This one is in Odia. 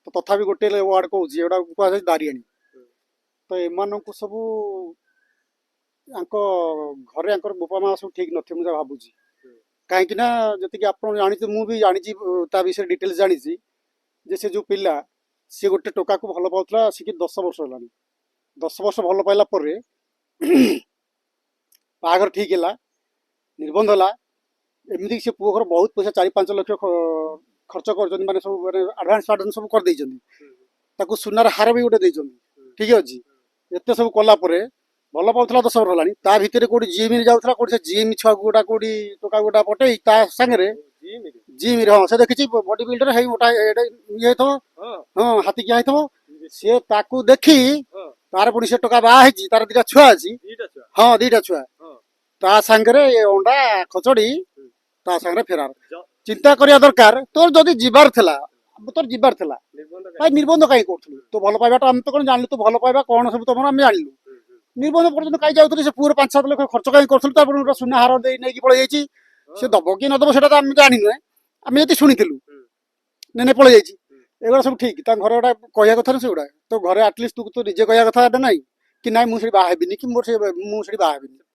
ତ ତଥାପି ଗୋଟେ ୱାର୍ଡ କହୁଛି ଏଗୁଡ଼ା କୁହାଯାଏ ଦାରିଆଣି। ତ ଏମାନଙ୍କୁ ସବୁ ଆଙ୍କ ଘରେ ଆଙ୍କର ବାପା ମା ସବୁ ଠିକ୍ ନଥିବେ ମୁଁ ଯାହା ଭାବୁଛି। କାହିଁକି ନା ଯେତିକି ଆପଣ ଜାଣିଥିବେ ମୁଁ ବି ଜାଣିଛି ତା ବିଷୟରେ ଡିଟେଲ୍ସ ଜାଣିଛି ଯେ ସେ ଯେଉଁ ପିଲା ସିଏ ଗୋଟେ ଟୋକାକୁ ଭଲ ପାଉଥିଲା ଆସିକି 10 ବର୍ଷ ହେଲାଣି। 10 ବର୍ଷ ଭଲ ପାଇଲା ପରେ ବାହାଘର ଠିକ୍ ହେଲା, ନିର୍ବନ୍ଧ ହେଲା। ଏମିତିକି ସେ ପୁଅ ଘର ବହୁତ ପଇସା 4-5 ଲକ୍ଷ ଖର୍ଚ୍ଚ କରିଛନ୍ତି, ମାନେ ସବୁ ମାନେ ଆଡ଼ଭାନ୍ସ ଫାଡ଼ଭାନ୍ସ ସବୁ କରିଦେଇଛନ୍ତି। ତାକୁ ସୁନାର ହାର ବି ଗୋଟେ ଦେଇଛନ୍ତି। ଠିକ୍ ଅଛି, ଏତେ ସବୁ କଲା ପରେ ଭଲ ପାଉଥିଲା 10 ବର୍ଷ ହେଲାଣି, ତା ଭିତରେ କୋଉଠି ଜିମ୍ ଯାଉଥିଲା, କୋଉଠି ସେ ଜିମ୍ ଛୁଆକୁ ଗୋଟା କୋଉଠି ଟୋକା ଗୋଟା ପଟେଇ ତା ସାଙ୍ଗରେ ଜିମ୍ ରେ, ହଁ ସେ ଦେଖିଛି ବଡି ବିଲ୍ଡର ହେଇ ଗୋଟା ଇଏ ହେଇଥିବ, ହଁ ହାତୀକିଆ ହେଇଥିବ। ସିଏ ତାକୁ ଦେଖି ତାର ପୁଣି ସେ ଟୋକା ବାହା ହେଇଛି, ତାର 2ଟା ଛୁଆ ଅଛି। ହଁ 2ଟା ଛୁଆ ତା ସାଙ୍ଗରେ ଅଣ୍ଡା ଖଚଡି ତା ସାଙ୍ଗରେ ଫେରାର। ଚିନ୍ତା କରିବା ଦରକାର, ତୋର ଯଦି ଯିବାର ଥିଲା, ତୋର ଯିବାର ଥିଲା ଭାଇ ନିର୍ବନ୍ଧ କାହିଁ କରୁଥିଲୁ? ତୁ ଭଲ ପାଇବାଟା ଆମେ ତ କଣ ଜାଣିଲୁ, ତୁ ଭଲ ପାଇବା କଣ ସବୁ ତମର ଆମେ ଜାଣିଲୁ। ନିର୍ବନ୍ଧ ପର୍ଯ୍ୟନ୍ତ କାହିଁ ଯାଉଥିଲୁ? ସେ ପୁଅର 5-7 ଲକ୍ଷ ଖର୍ଚ୍ଚ କାହିଁ କରୁଥିଲୁ? ତାପରେ ଗୋଟେ ସୁନା ହାର ଦେଇ ନେଇକି ପଳେଇ ଯାଇଛି। ସେ ଦବ କି ନ ଦବ ସେଟା ତ ଆମେ ଜାଣିନୁ, ଆମେ ଯଦି ଶୁଣିଥିଲୁ ନେ ପଳେଇ ଯାଇଛି। ଏଗୁଡ଼ା ସବୁ ଠିକ୍? ତାଙ୍କ ଘରେ ଗୋଟେ କହିବା କଥା ନା ସେଗୁଡ଼ା। ତ ଘରେ ଆଟଲିଷ୍ଟ ତୁ ନିଜେ କହିବା କଥା ଏଟା ନାଇଁ କି ନାଇଁ ମୁଁ ସେଠି ବାହା ହେବିନି, କି ମୋର ମୁଁ ସେଠି ବାହା ହେବିନି।